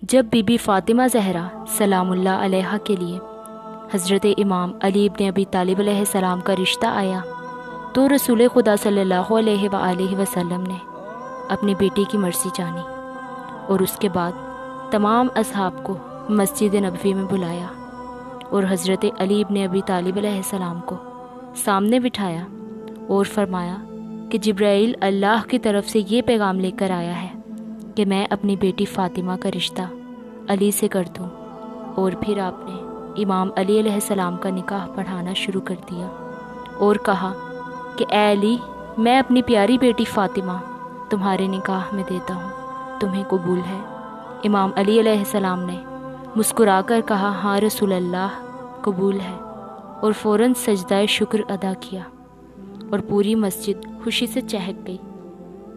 جب be be Fatima Zahra سلام اللہ علیہا کے لیے حضرت امام علی ابن ابی طالب علیہ السلام کا رشتہ آیا تو رسول خدا صلی اللہ علیہ وآلہ وسلم نے اپنی بیٹی کی مرضی جانی اور اس کے بعد تمام اصحاب کو مسجد نبوی میں بلایا اور حضرت علی ابن ابی طالب علیہ السلام کو سامنے بٹھایا اور فرمایا کہ جبرائیل اللہ کی طرف سے یہ پیغام لے کر آیا ہے کہ میں اپنی بیٹی فاطمہ کا رشتہ علی سے کر دوں۔ اور پھر آپ نے امام علی علیہ السلام کا نکاح پڑھانا شروع کر دیا اور کہا کہ اے علی، میں اپنی پیاری بیٹی فاطمہ تمہارے نکاح میں دیتا ہوں، تمہیں قبول ہے؟ امام علی علیہ السلام نے مسکرا کر کہا ہاں رسول اللہ، قبول ہے، اور فوراً سجدہ شکر ادا کیا اور پوری مسجد خوشی سے چہک گئی۔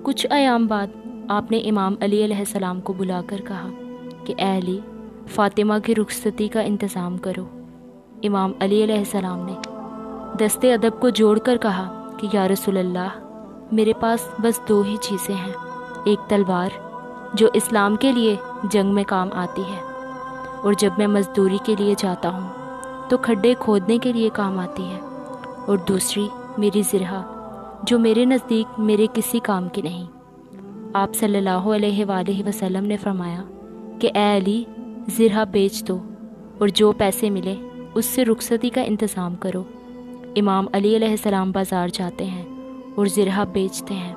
کچھ ایام بعد آپ نے امام علی علیہ السلام کو بلا کر کہا کہ اے علی، فاطمہ کی رخصتی کا انتظام کرو۔ امام علی علیہ السلام نے دست ادب کو جوڑ کر کہا کہ یا رسول اللہ، میرے پاس بس 2 ہی چیزیں ہیں، ایک تلوار جو اسلام کے لیے جنگ میں کام آتی ہے اور جب میں مزدوری کے لیے جاتا ہوں تو کھڈے کھودنے کے لیے کام آتی ہے، اور دوسری میری زرہ جو میرے نزدیک میرے کسی کام کی نہیں۔ آپ صلی اللہ علیہ وآلہ وسلم نے فرمایا کہ اے علی، زرہ بیچ دو اور جو پیسے ملے اس سے رخصتی کا انتظام کرو۔ امام علی علیہ السلام بازار جاتے ہیں اور زرہ بیچتے ہیں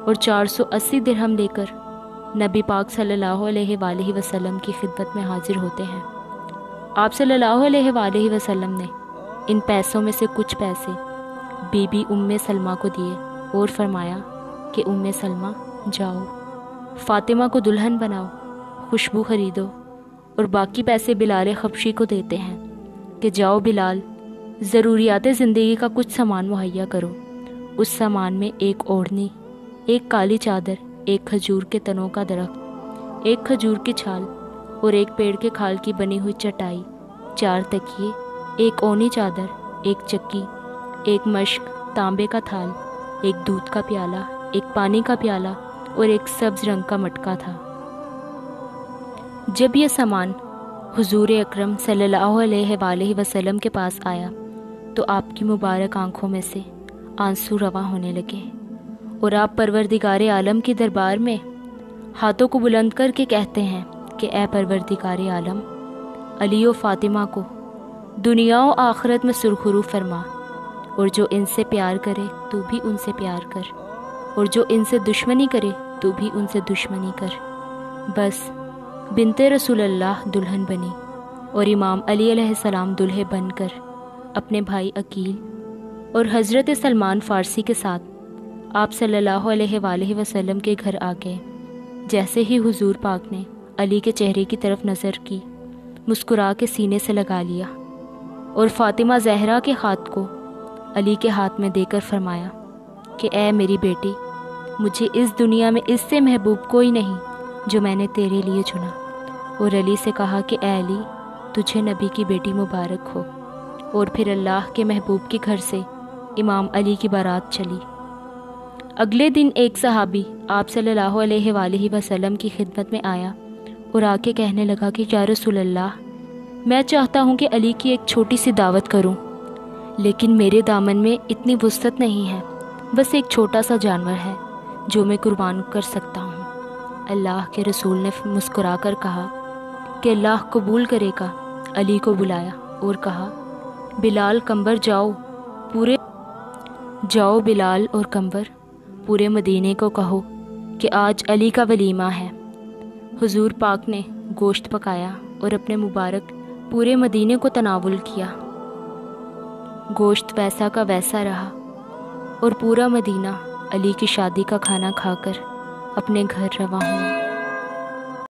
اور 480 درہم لے کر نبی پاک صلی اللہ علیہ وآلہ وسلم کی خدمت میں حاضر ہوتے ہیں۔ آپ صلی اللہ علیہ وآلہ وسلم نے ان پیسوں میں سے کچھ پیسے بی بی ام سلمہ کو دیے اور فرمایا کہ ام سلمہ، جاؤ فاطمہ کو دلہن بناؤ، خوشبو خریدو، اور باقی پیسے بلال حبشی کو دیتے ہیں کہ جاؤ بلال، ضروریات زندگی کا کچھ سامان مہیا کرو۔ اس سامان میں ایک اوڑھنی، ایک کالی چادر، ایک کھجور کے تنوں کا درخت، ایک کھجور کی چھال اور ایک پیڑ کے کھال کی بنی ہوئی چٹائی، 4 تکیے، ایک اونی چادر، ایک چکی، ایک مشک، تانبے کا تھال، ایک دودھ کا پیالہ، ایک پانی کا پیالہ اور ایک سبز رنگ کا مٹکا تھا۔ جب یہ سامان حضور اکرم صلی اللہ علیہ وآلہ وسلم کے پاس آیا تو آپ کی مبارک آنکھوں میں سے آنسو رواں ہونے لگے اور آپ پروردگار عالم کی دربار میں ہاتھوں کو بلند کر کے کہتے ہیں کہ اے پروردگار عالم، علی و فاطمہ کو دنیا و آخرت میں سرخرو فرما، اور جو ان سے پیار کرے تو بھی ان سے پیار کر، اور جو ان سے دشمنی کرے تو بھی ان سے دشمنی کر۔ بس بنت رسول اللہ دلہن بنی اور امام علی علیہ السلام دلہے بن کر اپنے بھائی عقیل اور حضرت سلمان فارسی کے ساتھ آپ صلی اللہ علیہ وآلہ وسلم کے گھر آ گئے۔ جیسے ہی حضور پاک نے علی کے چہرے کی طرف نظر کی، مسکرا کے سینے سے لگا لیا اور فاطمہ زہرا کے ہاتھ کو علی کے ہاتھ میں دے کر فرمایا کہ اے میری بیٹی، مجھے اس دنیا میں اس سے محبوب کوئی نہیں جو میں نے تیرے لیے چنا۔ اور علی سے کہا کہ اے علی، تجھے نبی کی بیٹی مبارک ہو۔ اور پھر اللہ کے محبوب کے گھر سے امام علی کی بارات چلی۔ اگلے دن ایک صحابی آپ صلی اللہ علیہ وآلہ وسلم کی خدمت میں آیا اور آ کے کہنے لگا کہ یا رسول اللہ، میں چاہتا ہوں کہ علی کی ایک چھوٹی سی دعوت کروں، لیکن میرے دامن میں اتنی وسعت نہیں ہے، بس ایک چھوٹا سا جانور ہے جو میں قربان کر سکتا ہوں۔ اللہ کے رسول نے مسکرا کر کہا کہ اللہ قبول کرے گا۔ علی کو بلایا اور کہا بلال کمبر جاؤ بلال اور کمبر، پورے مدینے کو کہو کہ آج علی کا ولیمہ ہے۔ حضور پاک نے گوشت پکایا اور اپنے مبارک پورے مدینے کو تناول کیا۔ گوشت ویسا کا ویسا رہا اور پورا مدینہ علی کی شادی کا کھانا کھا کر اپنے گھر رواں ہوا۔